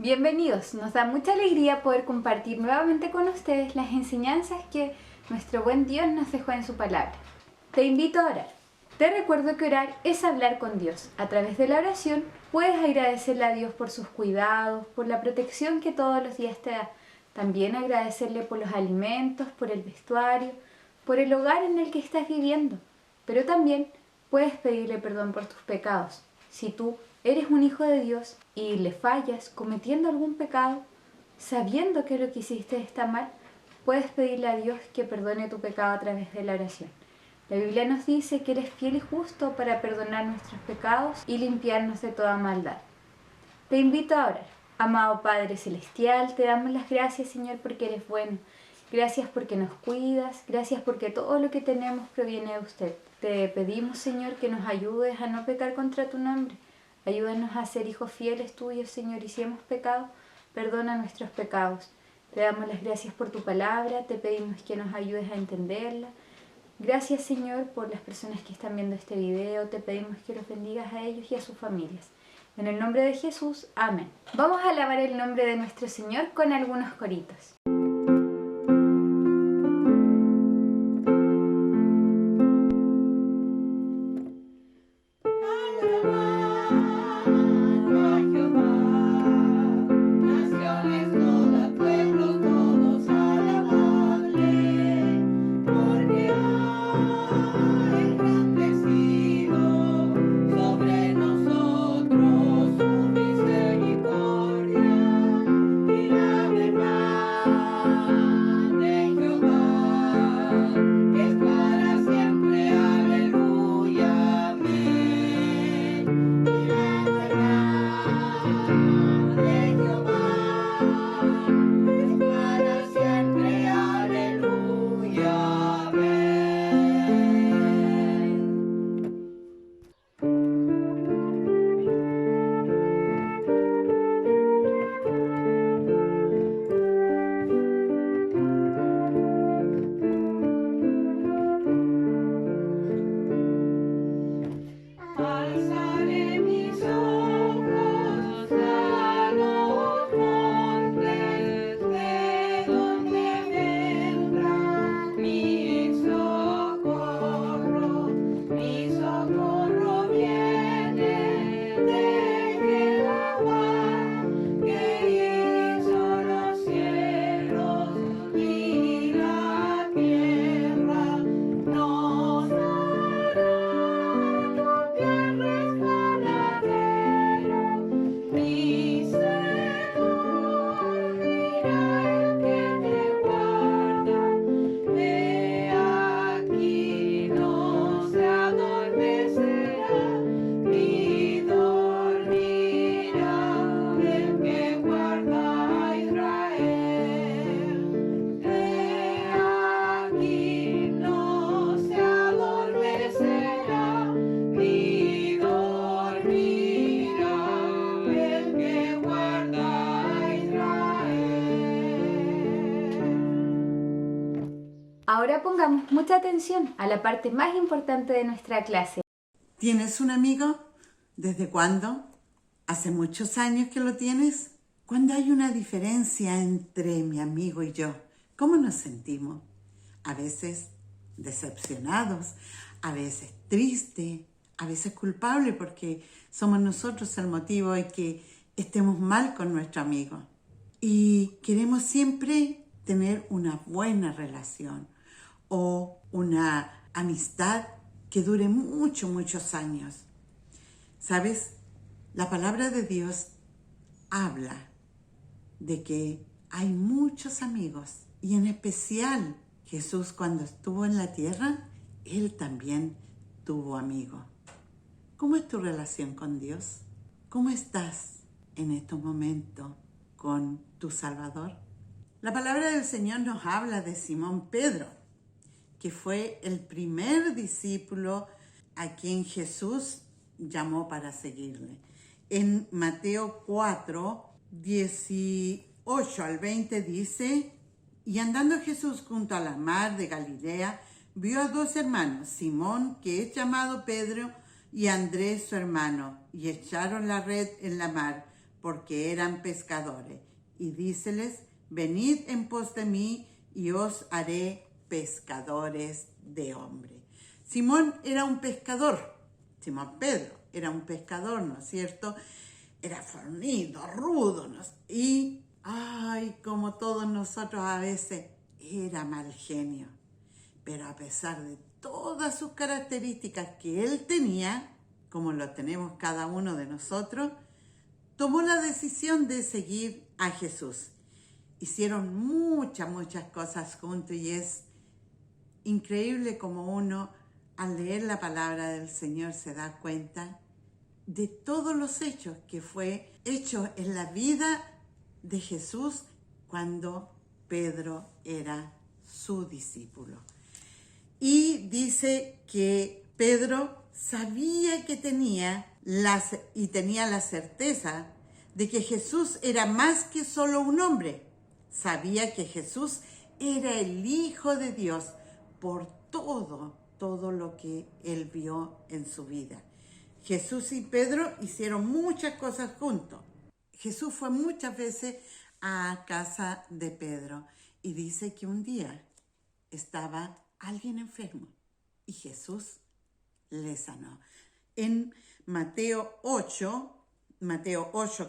Bienvenidos, nos da mucha alegría poder compartir nuevamente con ustedes las enseñanzas que nuestro buen Dios nos dejó en su palabra. Te invito a orar. Te recuerdo que orar es hablar con Dios. A través de la oración puedes agradecerle a Dios por sus cuidados, por la protección que todos los días te da. También agradecerle por los alimentos, por el vestuario, por el hogar en el que estás viviendo. Pero también puedes pedirle perdón por tus pecados. Si tú eres un hijo de Dios y le fallas cometiendo algún pecado, sabiendo que lo que hiciste está mal, puedes pedirle a Dios que perdone tu pecado a través de la oración. La Biblia nos dice que eres fiel y justo para perdonar nuestros pecados y limpiarnos de toda maldad. Te invito a orar. Amado Padre Celestial, te damos las gracias, Señor, porque eres bueno. Gracias porque nos cuidas, gracias porque todo lo que tenemos proviene de usted. Te pedimos, Señor, que nos ayudes a no pecar contra tu nombre. Ayúdanos a ser hijos fieles tuyos, Señor, y si hemos pecado, perdona nuestros pecados. Te damos las gracias por tu palabra, te pedimos que nos ayudes a entenderla. Gracias, Señor, por las personas que están viendo este video, te pedimos que los bendigas a ellos y a sus familias. En el nombre de Jesús, amén. Vamos a alabar el nombre de nuestro Señor con algunos coritos. Ahora pongamos mucha atención a la parte más importante de nuestra clase. ¿Tienes un amigo? ¿Desde cuándo? ¿Hace muchos años que lo tienes? Cuando hay una diferencia entre mi amigo y yo, ¿cómo nos sentimos? A veces decepcionados, a veces tristes, a veces culpables porque somos nosotros el motivo de que estemos mal con nuestro amigo. Y queremos siempre tener una buena relación o una amistad que dure muchos años. ¿Sabes? La palabra de Dios habla de que hay muchos amigos y en especial Jesús cuando estuvo en la tierra, Él también tuvo amigos. ¿Cómo es tu relación con Dios? ¿Cómo estás en estos momentos con tu Salvador? La palabra del Señor nos habla de Simón Pedro, que fue el primer discípulo a quien Jesús llamó para seguirle. En Mateo 4, 18 al 20 dice: y andando Jesús junto a la mar de Galilea, vio a dos hermanos, Simón, que es llamado Pedro, y Andrés su hermano, y echaron la red en la mar, porque eran pescadores. Y díceles, venid en pos de mí, y os haré pescadores de hombres. Simón era un pescador, Simón Pedro era un pescador, ¿no es cierto? Era fornido, rudo, ¿no? Y, como todos nosotros a veces, era mal genio. Pero a pesar de todas sus características que él tenía, como lo tenemos cada uno de nosotros, tomó la decisión de seguir a Jesús. Hicieron muchas cosas juntos y es increíble como uno al leer la palabra del Señor se da cuenta de todos los hechos que fue hecho en la vida de Jesús cuando Pedro era su discípulo. Y dice que Pedro sabía que tenía la certeza de que Jesús era más que solo un hombre. Sabía que Jesús era el Hijo de Dios por todo lo que él vio en su vida. Jesús y Pedro hicieron muchas cosas juntos. Jesús fue muchas veces a casa de Pedro y dice que un día estaba alguien enfermo y Jesús le sanó. En Mateo 8,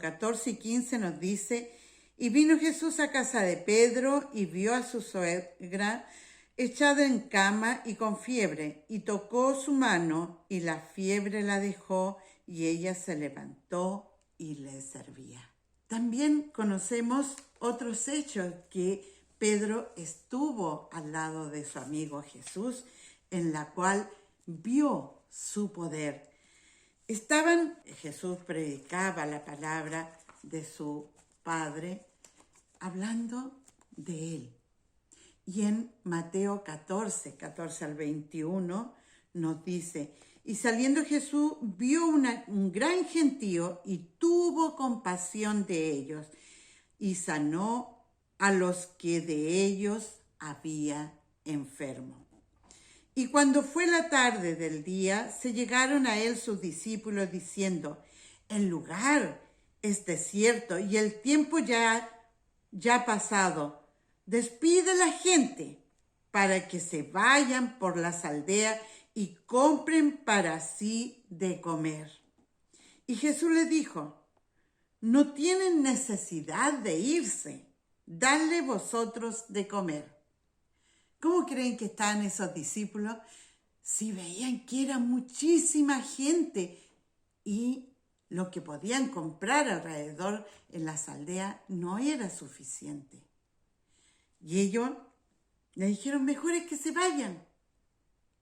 14 y 15 nos dice, y vino Jesús a casa de Pedro y vio a su suegra echada en cama y con fiebre, y tocó su mano, y la fiebre la dejó, y ella se levantó y le servía. También conocemos otros hechos que Pedro estuvo al lado de su amigo Jesús, en la cual vio su poder. Jesús predicaba la palabra de su Padre, hablando de él. Y en Mateo 14 al 21 nos dice, y saliendo Jesús vio un gran gentío y tuvo compasión de ellos y sanó a los que de ellos había enfermo. Y cuando fue la tarde del día, se llegaron a él sus discípulos diciendo, el lugar es desierto y el tiempo ya pasado. Despide a la gente para que se vayan por las aldeas y compren para sí de comer. Y Jesús les dijo, no tienen necesidad de irse, dadle vosotros de comer. ¿Cómo creen que estaban esos discípulos? Si veían que era muchísima gente y lo que podían comprar alrededor en las aldeas no era suficiente. Y ellos le dijeron, mejor es que se vayan.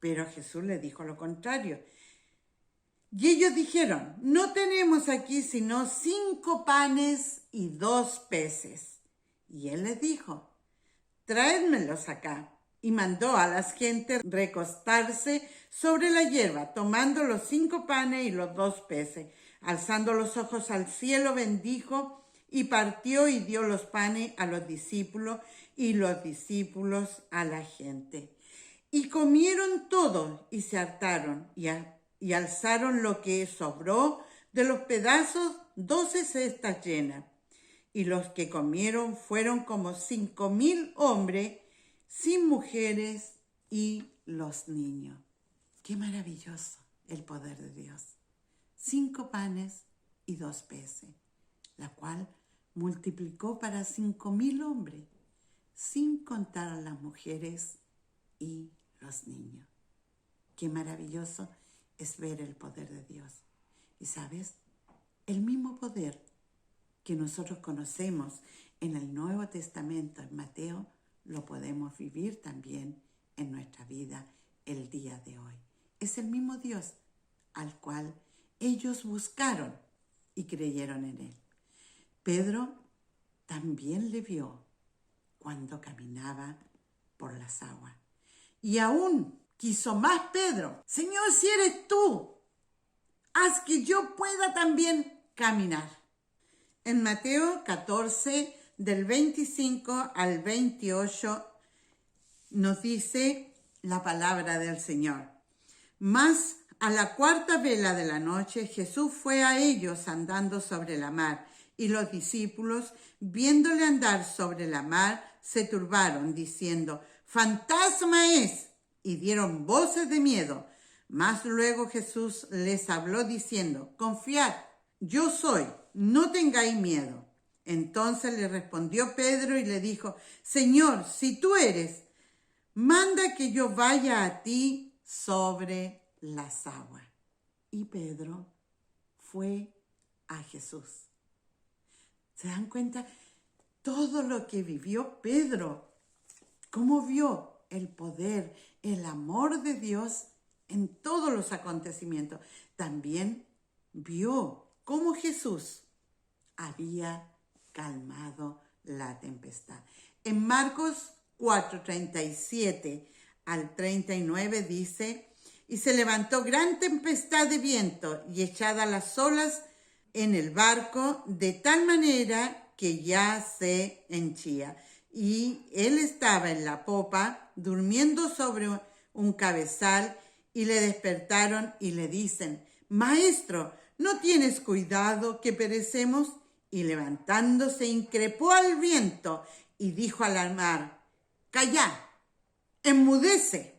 Pero Jesús les dijo lo contrario. Y ellos dijeron, no tenemos aquí sino 5 panes y 2 peces. Y él les dijo, tráedmelos acá. Y mandó a las gentes recostarse sobre la hierba, tomando los 5 panes y los 2 peces. Alzando los ojos al cielo, bendijo y partió y dio los panes a los discípulos y los discípulos a la gente. Y comieron todo y se hartaron y alzaron lo que sobró de los pedazos 12 cestas llenas. Y los que comieron fueron como 5,000 hombres, sin mujeres y los niños. ¡Qué maravilloso el poder de Dios! 5 panes y 2 peces, la cual multiplicó para 5,000 hombres, sin contar a las mujeres y los niños. Qué maravilloso es ver el poder de Dios. Y sabes, el mismo poder que nosotros conocemos en el Nuevo Testamento, en Mateo, lo podemos vivir también en nuestra vida el día de hoy. Es el mismo Dios al cual ellos buscaron y creyeron en él. Pedro también le vio cuando caminaba por las aguas. Y aún quiso más Pedro. Señor, si eres tú, haz que yo pueda también caminar. En Mateo 14, del 25 al 28, nos dice la palabra del Señor. Mas a la 4ª vela de la noche, Jesús fue a ellos andando sobre la mar, Y los discípulos, viéndole andar sobre la mar, se turbaron, diciendo: ¡Fantasma es! Y dieron voces de miedo. Mas luego Jesús les habló diciendo: Confiad, yo soy, no tengáis miedo. Entonces le respondió Pedro y le dijo: Señor, si tú eres, manda que yo vaya a ti sobre las aguas. Y Pedro fue a Jesús. ¿Se dan cuenta? Todo lo que vivió Pedro, cómo vio el poder, el amor de Dios en todos los acontecimientos. También vio cómo Jesús había calmado la tempestad. En Marcos 4:37 al 39 dice: y se levantó gran tempestad de viento y echadas las olas en el barco, de tal manera que ya se henchía. Y él estaba en la popa, durmiendo sobre un cabezal, y le despertaron y le dicen: Maestro, ¿no tienes cuidado que perecemos? Y levantándose, increpó al viento y dijo al mar: Callad, enmudece.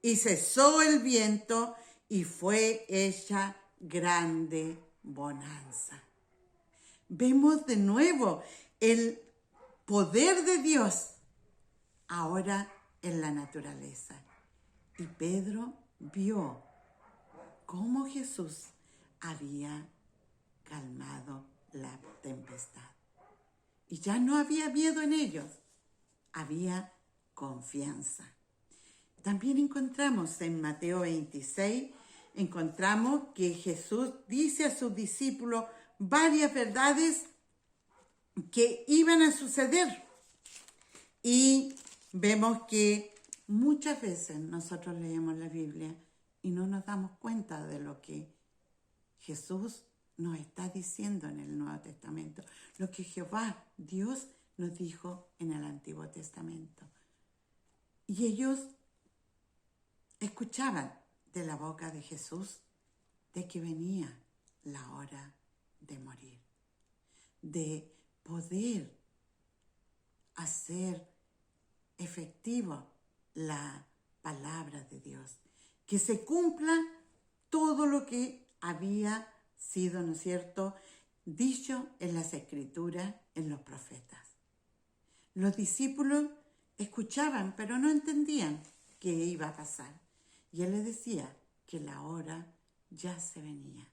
Y cesó el viento y fue hecha grande bonanza. Vemos de nuevo el poder de Dios ahora en la naturaleza. Y Pedro vio cómo Jesús había calmado la tempestad. Y ya no había miedo en ellos, había confianza. También encontramos en Mateo 26, encontramos que Jesús dice a sus discípulos varias verdades que iban a suceder. Y vemos que muchas veces nosotros leemos la Biblia y no nos damos cuenta de lo que Jesús nos está diciendo en el Nuevo Testamento, lo que Jehová, Dios, nos dijo en el Antiguo Testamento. Y ellos escuchaban de la boca de Jesús de que venía la hora de morir, de poder hacer efectivo la palabra de Dios, que se cumpla todo lo que había sido, ¿no es cierto?, dicho en las Escrituras, en los profetas. Los discípulos escuchaban, pero no entendían qué iba a pasar. Y él les decía que la hora ya se venía.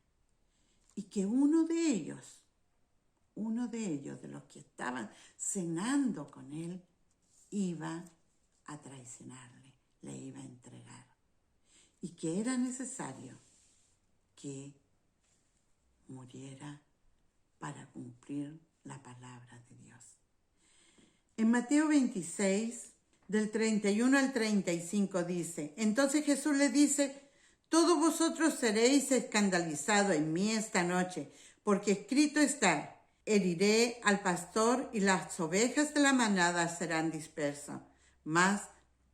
Y que uno de ellos, de los que estaban cenando con él, iba a traicionarle, le iba a entregar. Y que era necesario que muriera para cumplir la palabra de Dios. En Mateo 26, del 31 al 35 dice: entonces Jesús le dice: todos vosotros seréis escandalizados en mí esta noche, porque escrito está: heriré al pastor y las ovejas de la manada serán dispersas. Mas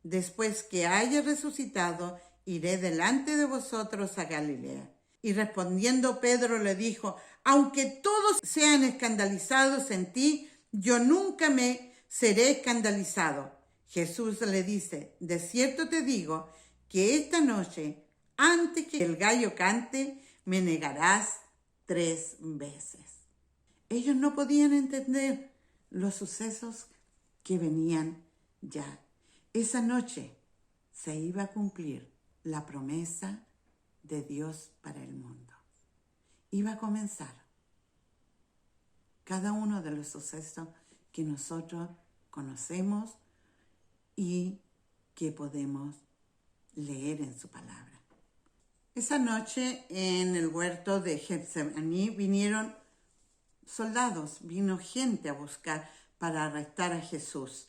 después que haya resucitado, iré delante de vosotros a Galilea. Y respondiendo Pedro le dijo: aunque todos sean escandalizados en ti, yo nunca me seré escandalizado. Jesús le dice: de cierto te digo que esta noche, antes que el gallo cante, me negarás 3 veces. Ellos no podían entender los sucesos que venían ya. Esa noche se iba a cumplir la promesa de Dios para el mundo. Iba a comenzar cada uno de los sucesos que nosotros conocemos y que podemos leer en su palabra. Esa noche en el huerto de Getsemaní vinieron soldados, vino gente a buscar para arrestar a Jesús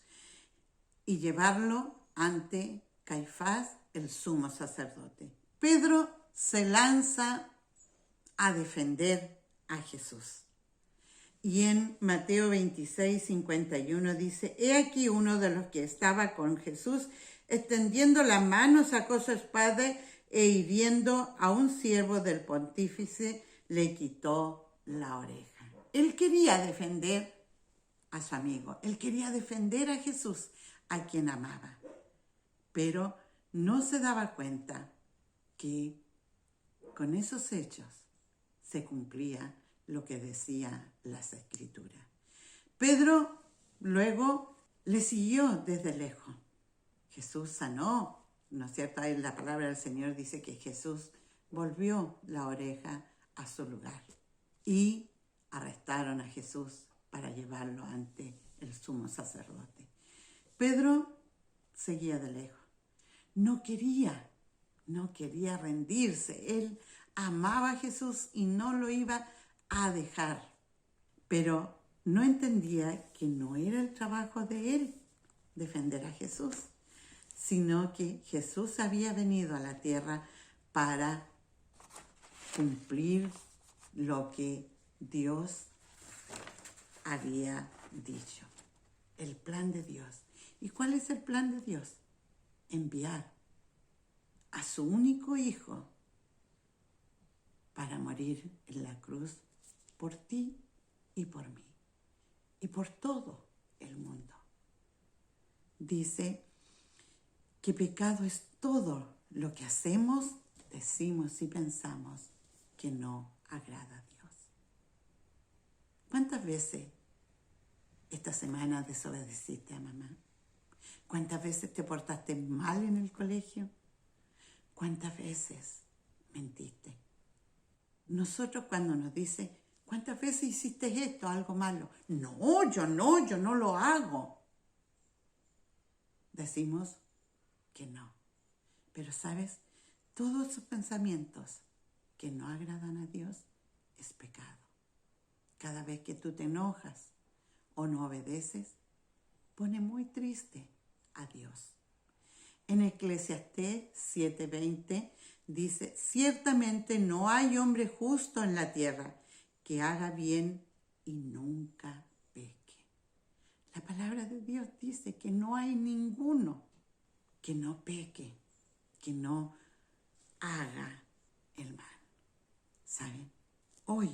y llevarlo ante Caifás, el sumo sacerdote. Pedro se lanza a defender a Jesús. Y en Mateo 26, 51 dice: he aquí uno de los que estaba con Jesús, extendiendo la mano, sacó su espada e hiriendo a un siervo del pontífice, le quitó la oreja. Él quería defender a su amigo, él quería defender a Jesús, a quien amaba, pero no se daba cuenta que con esos hechos se cumplía lo que decía las Escrituras. Pedro luego le siguió desde lejos. Jesús sanó, ¿no es cierto? Ahí la palabra del Señor dice que Jesús volvió la oreja a su lugar y arrestaron a Jesús para llevarlo ante el sumo sacerdote. Pedro seguía de lejos. No quería rendirse. Él amaba a Jesús y no lo iba a dejar. Pero no entendía que no era el trabajo de él defender a Jesús, sino que Jesús había venido a la tierra para cumplir lo que Dios había dicho. El plan de Dios. ¿Y cuál es el plan de Dios? Enviar a su único hijo para morir en la cruz por ti y por mí y por todo el mundo. Dice que pecado es todo lo que hacemos, decimos y pensamos que no agrada a Dios. ¿Cuántas veces esta semana desobedeciste a mamá? ¿Cuántas veces te portaste mal en el colegio? ¿Cuántas veces mentiste? Nosotros cuando nos dice, ¿cuántas veces hiciste esto, algo malo? No, yo no lo hago. Decimos que no. Pero ¿sabes? Todos esos pensamientos que no agradan a Dios es pecado. Cada vez que tú te enojas o no obedeces, pone muy triste a Dios. En Eclesiastés 7:20 dice, ciertamente no hay hombre justo en la tierra que haga bien y nunca peque. La palabra de Dios dice que no hay ninguno que no peque, que no haga el mal. ¿Saben? Hoy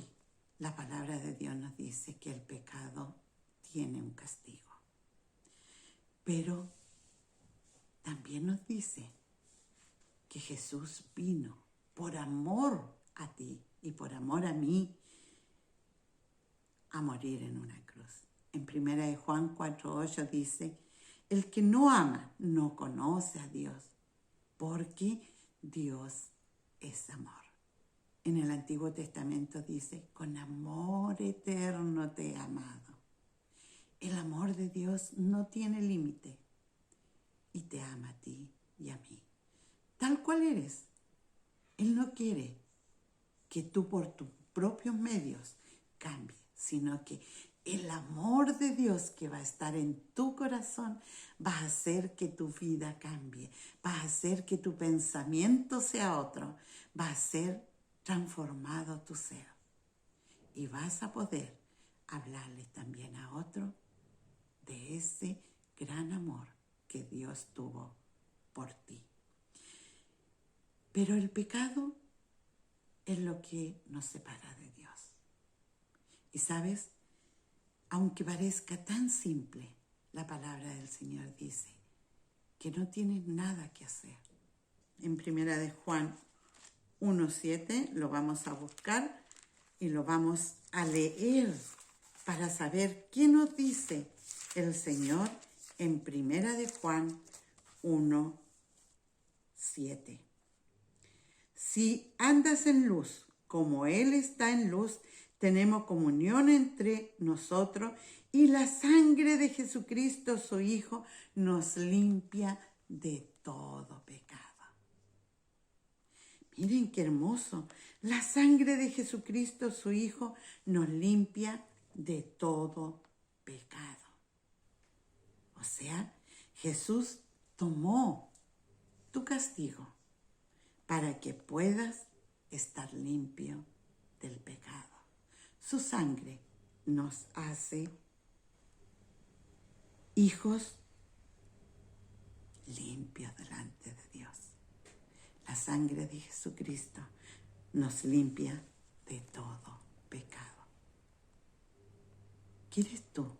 la palabra de Dios nos dice que el pecado tiene un castigo. Pero también nos dice que Jesús vino por amor a ti y por amor a mí a morir en una cruz. En 1 Juan 4:8 dice, el que no ama no conoce a Dios, porque Dios es amor. En el Antiguo Testamento dice, con amor eterno te he amado. El amor de Dios no tiene límite y te ama a ti y a mí, tal cual eres. Él no quiere que tú por tus propios medios cambies, sino que el amor de Dios que va a estar en tu corazón va a hacer que tu vida cambie, va a hacer que tu pensamiento sea otro, va a ser transformado tu ser y vas a poder hablarle también a otro de ese gran amor que Dios tuvo por ti. Pero el pecado es lo que nos separa de Dios. Y sabes, aunque parezca tan simple, la palabra del Señor dice que no tienes nada que hacer. En 1 Juan 1:7 lo vamos a buscar y lo vamos a leer para saber qué nos dice el Señor en 1 Juan 1:7. Si andas en luz, como Él está en luz, tenemos comunión entre nosotros y la sangre de Jesucristo, su Hijo, nos limpia de todo pecado. Miren qué hermoso. La sangre de Jesucristo, su Hijo, nos limpia de todo pecado. O sea, Jesús tomó tu castigo para que puedas estar limpio del pecado. Su sangre nos hace hijos limpios delante de Dios. La sangre de Jesucristo nos limpia de todo pecado. ¿Quieres tú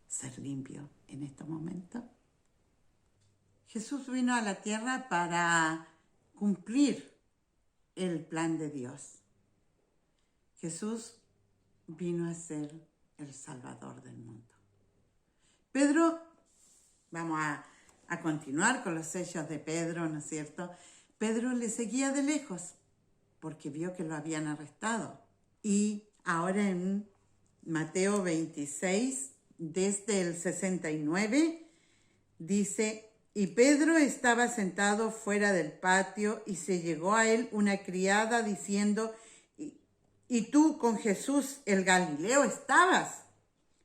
ser limpio en este momento? Jesús vino a la tierra para cumplir el plan de Dios. Jesús vino a ser el Salvador del mundo. Pedro, vamos a continuar con los sellos de Pedro, ¿no es cierto? Pedro le seguía de lejos porque vio que lo habían arrestado. Y ahora en Mateo 26, desde el 69, dice: y Pedro estaba sentado fuera del patio y se llegó a él una criada diciendo: ¿y tú con Jesús el Galileo estabas?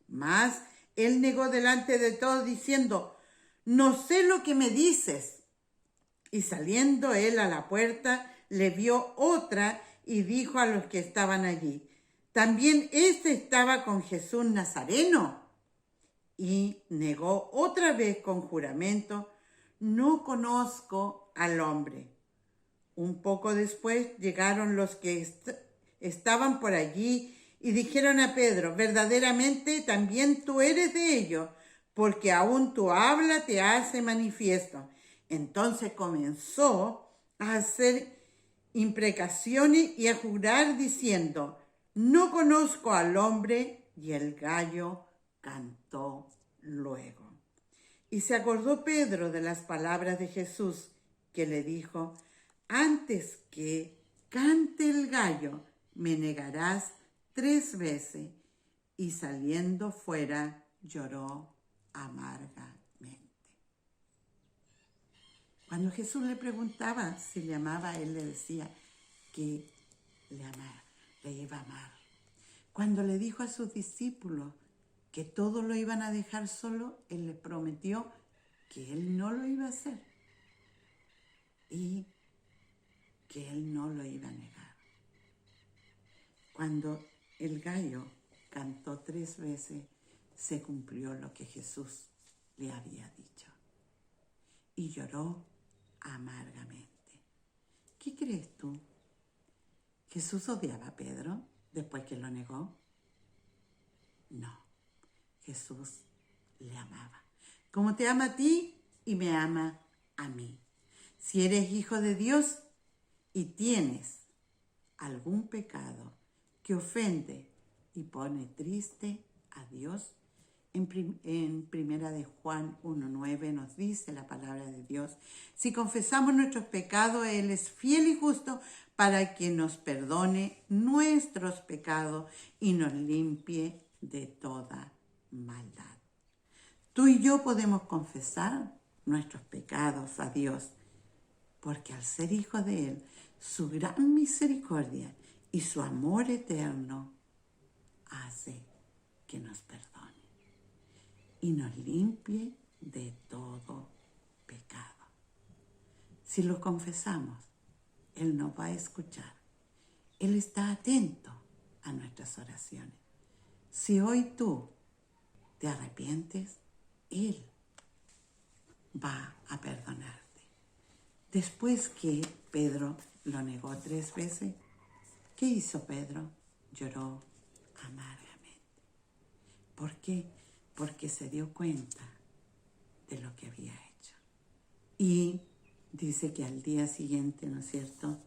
Mas él negó delante de todos diciendo: no sé lo que me dices. Y saliendo él a la puerta, le vio otra y dijo a los que estaban allí: ¿también éste estaba con Jesús Nazareno? Y negó otra vez con juramento: no conozco al hombre. Un poco después llegaron los que estaban por allí y dijeron a Pedro: verdaderamente también tú eres de ellos, porque aún tu habla te hace manifiesto. Entonces comenzó a hacer imprecaciones y a jurar diciendo: no conozco al hombre. Y el gallo cantó luego. Y se acordó Pedro de las palabras de Jesús, que le dijo: antes que cante el gallo, me negarás 3 veces. Y saliendo fuera, lloró amargamente. Cuando Jesús le preguntaba si le amaba, él le decía que le amaba, le iba a amar. Cuando le dijo a sus discípulos que todos lo iban a dejar solo, él les prometió que él no lo iba a hacer y que él no lo iba a negar. Cuando el gallo cantó 3 veces, se cumplió lo que Jesús le había dicho. Y lloró amargamente. ¿Qué crees tú? ¿Jesús odiaba a Pedro después que lo negó? No, Jesús le amaba, como te ama a ti y me ama a mí. Si eres hijo de Dios y tienes algún pecado que ofende y pone triste a Dios, en primera de Juan 1:9 nos dice la palabra de Dios: si confesamos nuestros pecados, Él es fiel y justo para que nos perdone nuestros pecados y nos limpie de toda maldad. Tú y yo podemos confesar nuestros pecados a Dios, porque al ser hijos de Él, su gran misericordia y su amor eterno hace que nos perdone y nos limpie de todo pecado. Si lo confesamos, Él nos va a escuchar. Él está atento a nuestras oraciones. Si hoy tú te arrepientes, Él va a perdonarte. Después que Pedro lo negó 3 veces, ¿qué hizo Pedro? Lloró amargamente. ¿Por qué? Porque se dio cuenta de lo que había hecho. Y dice que al día siguiente, ¿no es cierto?,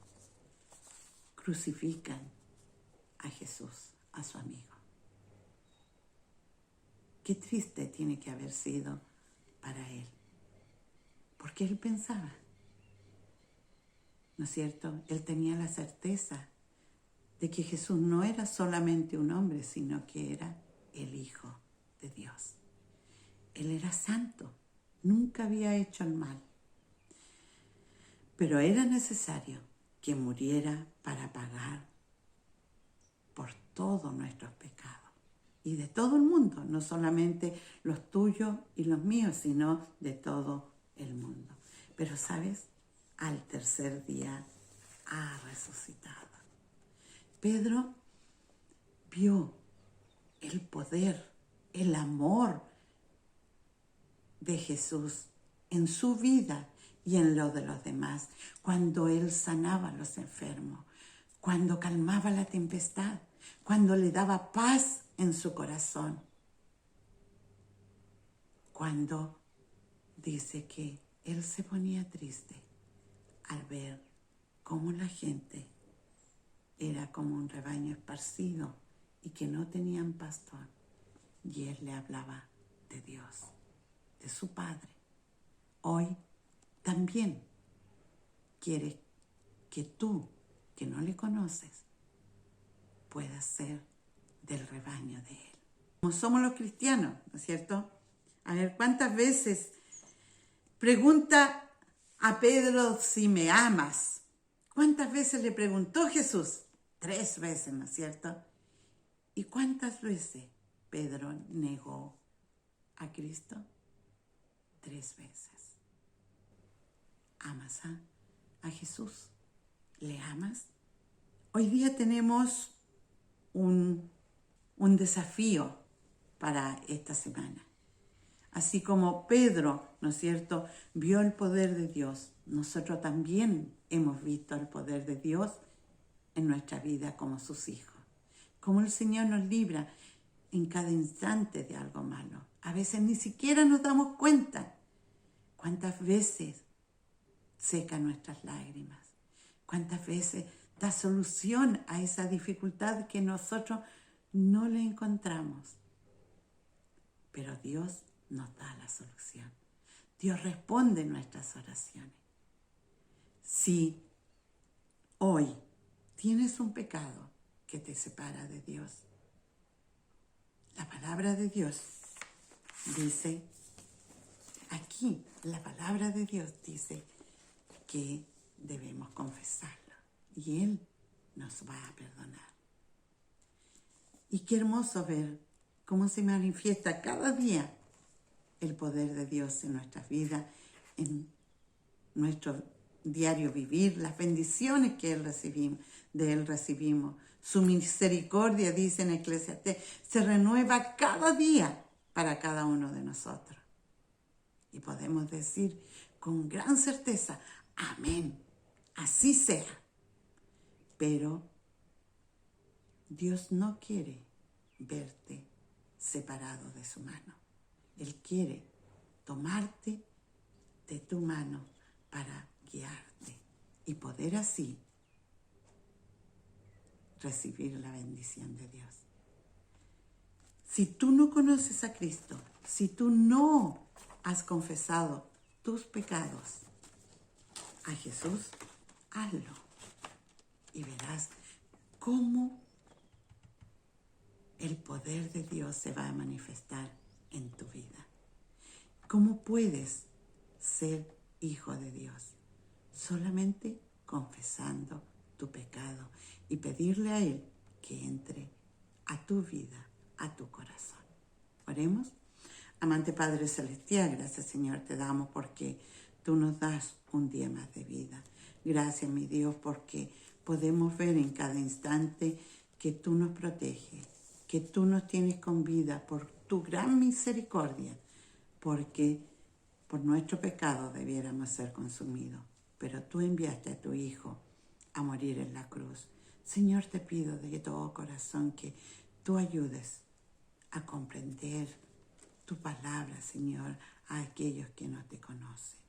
crucifican a Jesús, a su amigo. Qué triste tiene que haber sido para él, porque él pensaba, ¿no es cierto? Él tenía la certeza de que Jesús no era solamente un hombre, sino que era el Hijo de Dios. Él era santo, nunca había hecho el mal, pero era necesario que muriera para pagar por todos nuestros pecados y de todo el mundo, no solamente los tuyos y los míos, sino de todo el mundo. Pero ¿sabes? Al tercer día ha resucitado. Pedro vio el poder, el amor de Jesús en su vida y en lo de los demás, cuando Él sanaba a los enfermos, cuando calmaba la tempestad, cuando le daba paz en su corazón. cuando dice que él se ponía triste al ver cómo la gente era como un rebaño esparcido y que no tenían pastor. Y él le hablaba de Dios, de su Padre. Hoy también quiere que tú, que no le conoces, puedas ser del rebaño de él. Como somos los cristianos, ¿no es cierto? A ver, ¿cuántas veces pregunta a Pedro si me amas? ¿Cuántas veces le preguntó Jesús? 3 veces, ¿no es cierto? ¿Y cuántas veces Pedro negó a Cristo? 3 veces. ¿Amas a Jesús? ¿Le amas? Hoy día tenemos un desafío para esta semana. Así como Pedro, ¿no es cierto?, vio el poder de Dios, nosotros también hemos visto el poder de Dios en nuestra vida como sus hijos. Como el Señor nos libra en cada instante de algo malo. A veces ni siquiera nos damos cuenta cuántas veces seca nuestras lágrimas, cuántas veces da solución a esa dificultad que nosotros no le encontramos. Pero Dios nos da la solución. Dios responde nuestras oraciones. Si hoy tienes un pecado que te separa de Dios, la palabra de Dios dice, aquí la palabra de Dios dice que debemos confesarlo y Él nos va a perdonar. Y qué hermoso ver cómo se manifiesta cada día el poder de Dios en nuestras vidas, en nuestro diario vivir, las bendiciones que de Él recibimos. Su misericordia, dice en Eclesiastés, se renueva cada día para cada uno de nosotros. Y podemos decir con gran certeza, amén, así sea. Pero Dios no quiere verte separado de su mano. Él quiere tomarte de tu mano para guiarte y poder así recibir la bendición de Dios. Si tú no conoces a Cristo, si tú no has confesado tus pecados a Jesús, hazlo y verás cómo el poder de Dios se va a manifestar en tu vida. ¿Cómo puedes ser hijo de Dios? Solamente confesando tu pecado y pedirle a Él que entre a tu vida, a tu corazón. Oremos. Amante Padre Celestial, gracias Señor te damos porque tú nos das un día más de vida. Gracias mi Dios porque podemos ver en cada instante que tú nos proteges, que tú nos tienes con vida por tu gran misericordia, porque por nuestro pecado debiéramos ser consumidos, pero tú enviaste a tu Hijo a morir en la cruz. Señor, te pido de todo corazón que tú ayudes a comprender tu palabra, Señor, a aquellos que no te conocen,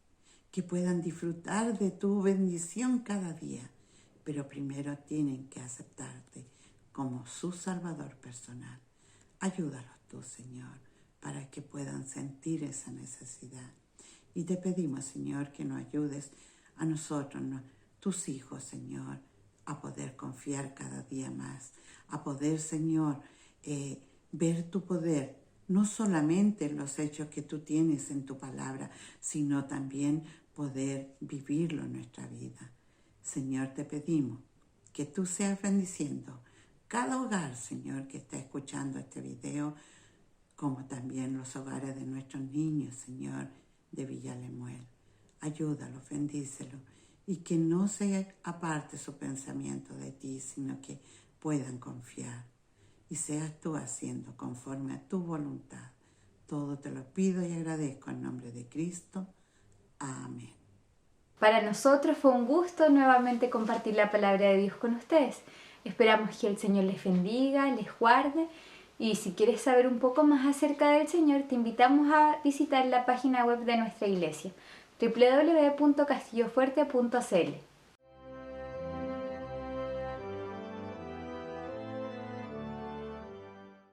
que puedan disfrutar de tu bendición cada día, pero primero tienen que aceptarte como su Salvador personal. Ayúdalos tú, Señor, para que puedan sentir esa necesidad. Y te pedimos, Señor, que nos ayudes a nosotros, tus hijos, Señor, a poder confiar cada día más, a poder, Señor, ver tu poder, no solamente en los hechos que tú tienes en tu palabra, sino también poder vivirlo en nuestra vida. Señor, te pedimos que tú seas bendiciendo cada hogar, Señor, que está escuchando este video, como también los hogares de nuestros niños, Señor, de Villa Lemuel. Ayúdalos, bendícelos, y que no se aparte su pensamiento de ti, sino que puedan confiar. Y seas tú haciendo conforme a tu voluntad. Todo te lo pido y agradezco en nombre de Cristo. Amén. Para nosotros fue un gusto nuevamente compartir la palabra de Dios con ustedes. Esperamos que el Señor les bendiga, les guarde Y si quieres saber un poco más acerca del Señor, te invitamos a visitar la página web de nuestra iglesia, www.castillofuerte.cl.